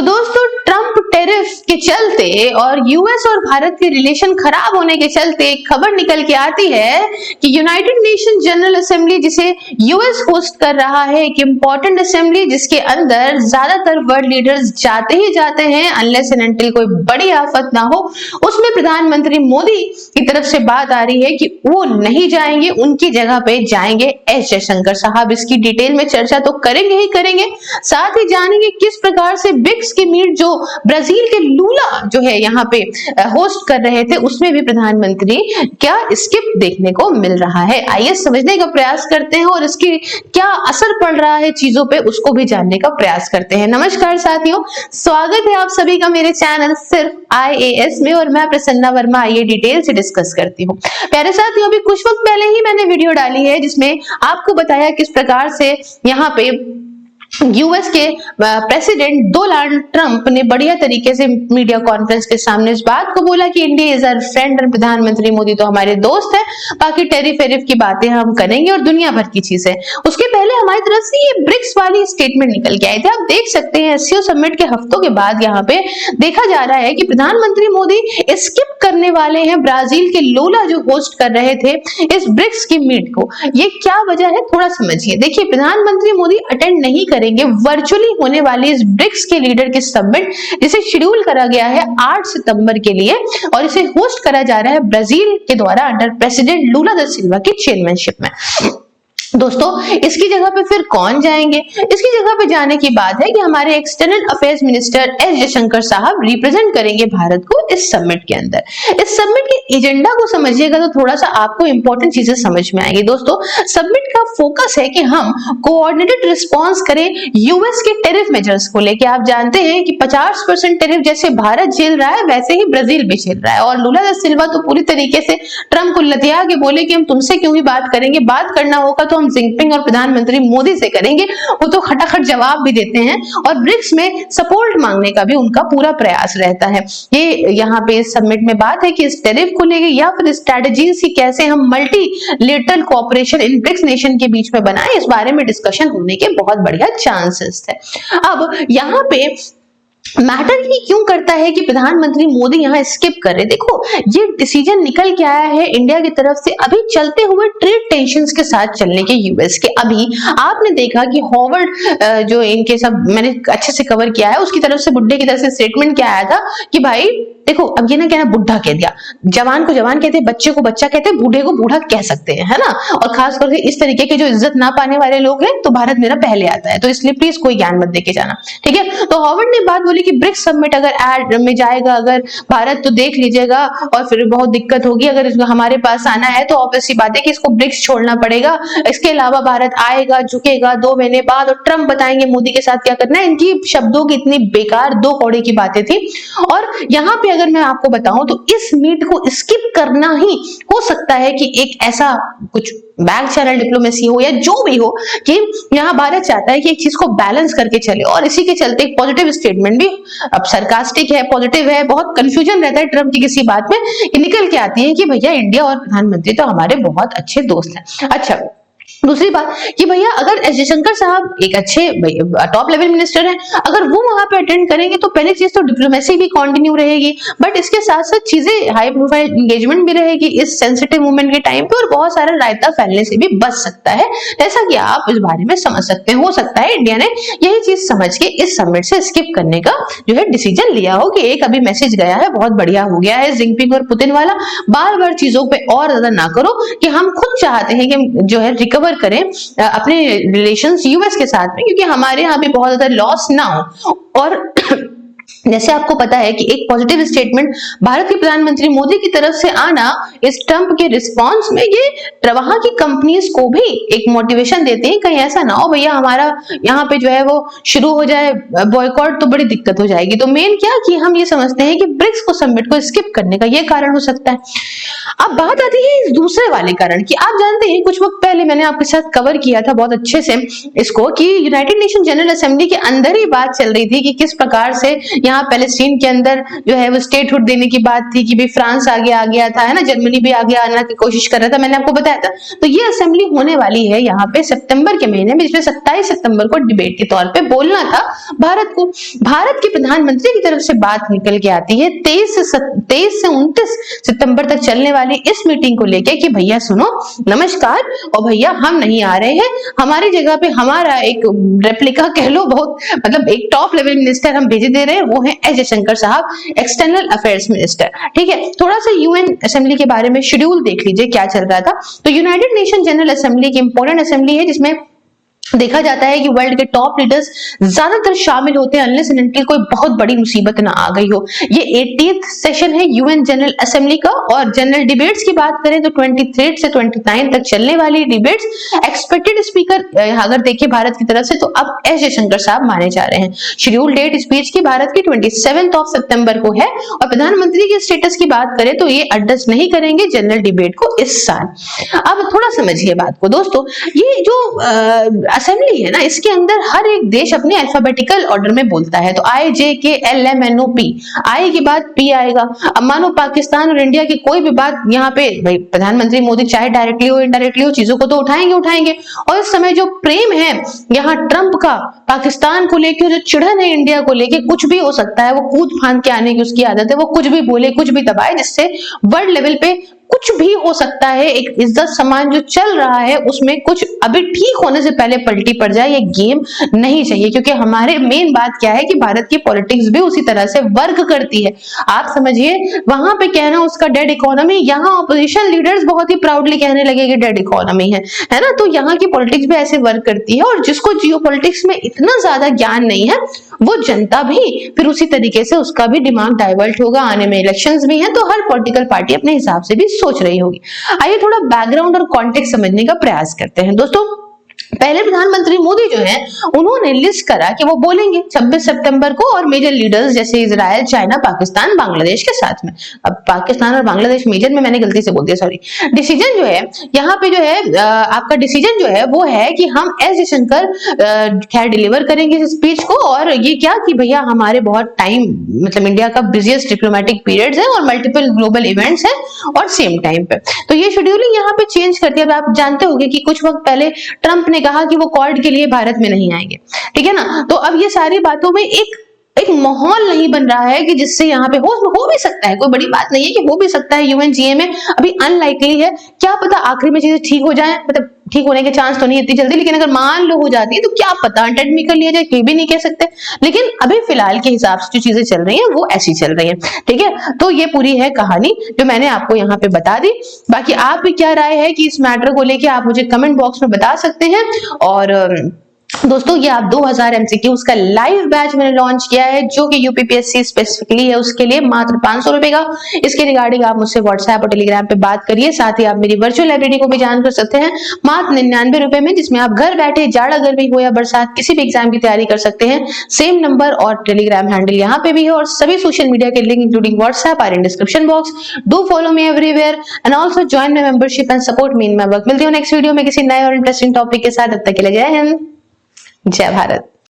तो दोस्तों, Trump tariff के चलते और यूएस और भारत के रिलेशन खराब होने के चलते एक खबर निकल के आती है कि यूनाइटेड नेशन जनरल असेंबली, जिसे यूएस होस्ट कर रहा है, एक इंपॉर्टेंट असेंबली जिसके अंदर ज्यादातर वर्ल्ड लीडर्स जाते ही जाते हैं अनलेस एंड अनटिल कोई बड़ी आफत ना हो, उसमें प्रधानमंत्री मोदी की तरफ से बात आ रही है कि वो नहीं जाएंगे, उनकी जगह पे जाएंगे एस जयशंकर साहब। इसकी डिटेल में चर्चा तो करेंगे ही करेंगे, साथ ही जानेंगे किस प्रकार से ब्रिक्स की मीट जो ब्राजील के लूला जो है यहाँ पे होस्ट कर रहे थे, उसमें भी प्रधानमंत्री क्या स्किप देखने को मिल रहा है। आइए समझने का प्रयास करते हैं और इसकी क्या असर पड़ रहा है चीजों पे, उसको भी जानने का प्रयास करते हैं। नमस्कार साथियों, स्वागत है आप सभी का मेरे चैनल सिर्फ IAS में और मैं प्रसन्ना वर्मा आइए डिटेल से डिस्कस करती हूँ। प्यारे साथियों, अभी कुछ वक्त पहले ही मैंने वीडियो डाली है जिसमें आपको बताया किस प्रकार से यहाँ पे यूएस के प्रेसिडेंट डोनाल्ड ट्रंप ने बढ़िया तरीके से मीडिया कॉन्फ्रेंस के सामने इस बात को बोला कि इंडिया इज आवर फ्रेंड और प्रधानमंत्री मोदी तो हमारे दोस्त हैं, बाकी टैरिफ वेरिफ की बातें हम करेंगे और दुनिया भर की चीजें। उसके पहले हमारी तरफ से ये ब्रिक्स वाली स्टेटमेंट निकल के आए थे। आप देख सकते हैं SCO समिट के हफ्तों के बाद यहाँ पे देखा जा रहा है कि प्रधानमंत्री मोदी स्किप करने वाले हैं ब्राजील के लोला जो होस्ट कर रहे थे इस ब्रिक्स की मीट को। ये क्या वजह है थोड़ा समझिए। देखिए, प्रधानमंत्री मोदी अटेंड नहीं करेंगे वर्चुअली होने वाली इस ब्रिक्स के लीडर की समिट, जिसे शेड्यूल करा गया है 8 सितंबर के लिए और इसे होस्ट करा जा रहा है ब्राजील के द्वारा अंडर प्रेसिडेंट लूला दा सिल्वा की चेयरमैनशिप में। दोस्तों, इसकी जगह पे फिर कौन जाएंगे? इसकी जगह पे जाने की बात है कि हमारे external affairs minister S Jaishankar साहब रिप्रेजेंट करेंगे भारत को इस समिट के अंदर। इस समिट के एजेंडा को समझिएगा तो थोड़ा सा आपको इंपॉर्टेंट चीजें समझ में आएंगी। दोस्तों, समिट का फोकस है कि हम कोऑर्डिनेटेड रिस्पॉन्स करें यूएस के टेरिफ मेजर्स को लेकर। आप जानते हैं कि 50% टेरिफ जैसे भारत झेल रहा है वैसे ही ब्राजील भी झेल रहा है और लूला दा सिल्वा तो पूरी तरीके से ट्रंप को लतिया के बोले कि हम तुमसे क्यों ही बात करेंगे, बात करना होगा तो हम जिनपिंग और प्रधानमंत्री मोदी से करेंगे। वो तो खटाखट जवाब भी देते हैं और ब्रिक्स में सपोर्ट मांगने का भी उनका पूरा प्रयास रहता है। ये यहाँ पे इस समिट में बात है कि इस टैरिफ को लेके या फिर स्ट्रेटजीज की कैसे हम multilateral cooperation in BRICS nation के बीच में बनाएं, इस बारे में डिस्कशन होने के बहुत बढ़िया चांसेस थे। अब यहाँ पे मैटर ही क्यों करता है कि प्रधानमंत्री मोदी यहाँ स्किप कर रहे? देखो, ये डिसीजन निकल के आया है इंडिया की तरफ से अभी चलते हुए ट्रेड टेंशंस के साथ चलने के यूएस के। अभी आपने देखा कि हॉवर्ड जो इनके सब मैंने अच्छे से कवर किया है, उसकी तरफ से बुड्ढे की तरफ से स्टेटमेंट क्या आया था कि भाई देखो, अब ये ना कहना बुढ़ा कह दिया, जवान को जवान कहते हैं, बच्चे को बच्चा कहते हैं, बूढ़े को बूढ़ा कह सकते हैं, है ना। और खास करके इस तरीके के जो इज्जत ना पाने वाले लोग हैं तो भारत मेरा पहले आता है, तो इसलिए प्लीज कोई ज्ञान मत देके जाना, ठीक है। तो हॉवर्ड ने बात बोली कि ब्रिक्स समिट अगर ऐड में जाएगा अगर भारत तो देख लीजिएगा और फिर बहुत दिक्कत होगी। अगर हमारे पास आना है तो ऑब्वियसली बात है कि इसको ब्रिक्स छोड़ना पड़ेगा। इसके अलावा भारत आएगा, झुकेगा 2 महीने बाद और ट्रंप बताएंगे मोदी के साथ क्या करना है। इनकी शब्दों की इतनी बेकार दो कौड़े की बातें थी। और यहाँ पे अगर मैं आपको बताऊं तो इस मीट को स्किप करना ही हो सकता है कि एक ऐसा कुछ बैक चैनल डिप्लोमेसी हो या जो भी हो कि यहाँ भारत चाहता है कि एक चीज को बैलेंस करके चले और इसी के चलते एक पॉजिटिव स्टेटमेंट भी, अब सरकास्टिक है, पॉजिटिव है, बहुत कंफ्यूजन रहता है ट्रंप की किसी बात में, निकल के आती है कि भैया इंडिया और प्रधानमंत्री तो हमारे बहुत अच्छे दोस्त हैं। अच्छा, दूसरी बात कि भैया अगर एस जयशंकर साहब एक अच्छे टॉप लेवल मिनिस्टर हैं, अगर वो वहां पे अटेंड करेंगे तो पहली चीज तो डिप्लोमेसी भी कंटिन्यू रहेगी, बट इसके साथ साथ चीजें हाई प्रोफाइल एंगेजमेंट भी रहेगी इस सेंसिटिव मोमेंट के टाइम पे और बहुत सारा रायता फैलने से भी बच सकता है, जैसा कि आप इस बारे में समझ सकते हैं। हो सकता है इंडिया ने यही चीज समझ के इस समिट से स्किप करने का जो है डिसीजन लिया हो कि एक अभी मैसेज गया है, बहुत बढ़िया हो गया है जिनपिंग और पुतिन वाला, बार बार चीजों पे और ज्यादा ना करो कि हम खुद चाहते हैं कि जो है रिकवर करें अपने रिलेशंस यूएस के साथ में, क्योंकि हमारे यहाँ भी बहुत ज्यादा लॉस ना हो। और जैसे आपको पता है कि एक पॉजिटिव स्टेटमेंट भारत के प्रधानमंत्री मोदी की तरफ से आना इस ट्रंप के रिस्पांस में ये वहां की कंपनीज को भी एक मोटिवेशन देते हैं, कहीं ऐसा ना हो भैया हमारा यहाँ पे जो है वो शुरू हो जाए बॉयकॉट तो बड़ी दिक्कत हो जाएगी। तो मेन क्या कि हम ये समझते हैं कि ब्रिक्स को समिट को स्किप करने का ये कारण हो सकता है। अब बात आती है इस दूसरे वाले कारण की। आप जानते हैं कुछ वक्त पहले मैंने आपके साथ कवर किया था बहुत अच्छे से इसको कि यूनाइटेड नेशन जनरल असेंबली के अंदर ही बात चल रही थी कि किस प्रकार से यहाँ जहां पैलेस्टीन के अंदर जो है वो स्टेटहुड देने की बात थी कि भाई फ्रांस आगे आ गया था, है ना, जर्मनी भी आगे आने की कोशिश कर रहा था, मैंने आपको बताया था। तो ये असेंबली होने वाली है यहाँ पे सितंबर के महीने में, जिसमें 27 सितंबर को डिबेट के तौर पे बोलना था भारत को। भारत के प्रधानमंत्री की तरफ से बात निकल के आती है 23 से 29 सितंबर तक चलने वाली इस मीटिंग को लेके कि भैया सुनो, नमस्कार, और भैया हम नहीं आ रहे हैं, हमारी जगह पे हमारा एक रेप्लिका कह लो, बहुत मतलब एक टॉप लेवल मिनिस्टर हम भेज दे रहे हैं, वो है एस जयशंकर साहब, एक्सटर्नल अफेयर्स मिनिस्टर। ठीक है, थोड़ा सा यूएन असेंबली के बारे में शेड्यूल देख लीजिए क्या चल रहा था। तो यूनाइटेड नेशन जनरल असेंबली की इंपॉर्टेंट असेंबली है, जिसमें देखा जाता है कि वर्ल्ड के टॉप लीडर्स ज्यादातर शामिल होते हैं अनलेस एंड अनटिल कोई बहुत बड़ी मुसीबत ना आ गई हो। ये 80th सेशन है यूएन जनरल असेंबली का। और जनरल डिबेट्स की बात करें तो 23 से 29 तक चलने वाली डिबेट्स, एक्सपेक्टेड स्पीकर अगर देखें भारत की तरफ से तो अब एस जयशंकर साहब माने जा रहे हैं। शेड्यूल डेट स्पीच की भारत की 27 सितंबर को है। और प्रधानमंत्री के स्टेटस की बात करें तो ये एडजस्ट नहीं करेंगे जनरल डिबेट को इस साल। अब थोड़ा समझिए बात को दोस्तों, ये जो असेंबली है ना, इसके अंदर हर एक देश अपने अल्फाबेटिकल ऑर्डर में बोलता है। तो IJKLMNOP, आई के बाद P आएगा। अब मानो पाकिस्तान और इंडिया की कोई भी बात यहाँ पे भाई प्रधानमंत्री मोदी चाहे डायरेक्टली हो इनडायरेक्टली हो, चीजों को तो उठाएंगे। और इस समय जो प्रेम है यहाँ ट्रंप का पाकिस्तान को लेके, जो चिढ़न है इंडिया को लेके, कुछ भी हो सकता है, वो कूद फांद के आने की उसकी आदत है, वो कुछ भी बोले कुछ भी दबाए, जिससे वर्ल्ड लेवल पे कुछ भी हो सकता है। एक इज्जत सम्मान जो चल रहा है उसमें कुछ अभी ठीक होने से पहले पलटी पड़ जाए, ये गेम नहीं चाहिए। क्योंकि हमारे मेन बात क्या है कि भारत की पॉलिटिक्स भी उसी तरह से वर्क करती है। आप समझिए, वहां पे कहना उसका डेड इकोनॉमी, यहाँ ऑपोजिशन लीडर्स बहुत ही प्राउडली कहने लगे कि डेड इकोनॉमी है ना। तो यहाँ की पॉलिटिक्स भी ऐसे वर्क करती है। और जिसको जियो पॉलिटिक्स में इतना ज्यादा ज्ञान नहीं है, वो जनता भी फिर उसी तरीके से उसका भी दिमाग डाइवर्ट होगा। आने में इलेक्शंस भी हैं, तो हर पॉलिटिकल पार्टी अपने हिसाब से भी सोच रही होगी। आइए थोड़ा बैकग्राउंड और कॉन्टेक्स्ट समझने का प्रयास करते हैं दोस्तों। पहले प्रधानमंत्री मोदी जो है उन्होंने लिस्ट करा कि वो बोलेंगे 26 सितंबर को, और मेजर लीडर्स जैसे इजराइल, चाइना, पाकिस्तान, बांग्लादेश के साथ में। अब पाकिस्तान और बांग्लादेश मेजर में मैंने गलती से बोल दिया, सॉरी। डिसीजन जो है यहाँ पे जो है आपका डिसीजन जो है वो है कि हम एस जयशंकर खैर डिलीवर करेंगे इस स्पीच को। और ये क्या कि भैया हमारे बहुत टाइम, मतलब इंडिया का बिजिएस्ट डिप्लोमेटिक पीरियड्स है और मल्टीपल ग्लोबल इवेंट्स है और सेम टाइम पे, तो ये शेड्यूलिंग यहाँ पे चेंज करती है। अब आप जानते होंगे कि कुछ वक्त पहले ट्रंप ने कहा कि वो क्वाड के लिए भारत में नहीं आएंगे, ठीक है ना। तो अब ये सारी बातों में एक माहौल नहीं बन रहा है कि जिससे यहाँ पे हो भी सकता है, कोई बड़ी बात नहीं है कि हो भी सकता है यूएनजीए में, अभी अनलाइकली है, क्या पता आखिरी में चीजें ठीक हो जाए, मतलब ठीक होने के चांस तो नहीं इतनी जल्दी, लेकिन अगर मान लो हो जाती है तो क्या पता अटेंड भी कर लिया जाए, ये भी नहीं कह सकते। लेकिन अभी फिलहाल के हिसाब से जो चीजें चल रही हैं वो ऐसी चल रही हैं, ठीक है। तो ये पूरी है कहानी जो मैंने आपको यहाँ पे बता दी। बाकी आप भी क्या राय है कि इस मैटर को लेके आप मुझे कमेंट बॉक्स में बता सकते हैं। और दोस्तों ये आप 2000 MCQs का लाइव बैच मैंने लॉन्च किया है, जो कि यूपीपीएससी स्पेसिफिकली है, उसके लिए मात्र 500 रुपए का। इसके रिगार्डिंग आप मुझसे व्हाट्सएप और टेलीग्राम पे बात करिए। साथ ही आप मेरी वर्चुअल लाइब्रेरी को भी ज्वाइन कर सकते हैं मात्र 99 रुपए में, जिसमें आप घर बैठे जाड़ा गर्मी हो या बरसात किसी भी एग्जाम की तैयारी कर सकते हैं। सेम नंबर और टेलीग्राम हैंडल यहाँ पे भी है, और सभी सोशल मीडिया के link including WhatsApp are in description box. Do follow me everywhere and also join my membership and support me in my work. मिलती हूँ नेक्स्ट वीडियो में किसी नए और इंटरेस्टिंग टॉपिक के साथ। अब तक के लिए जय हिंद, जय भारत।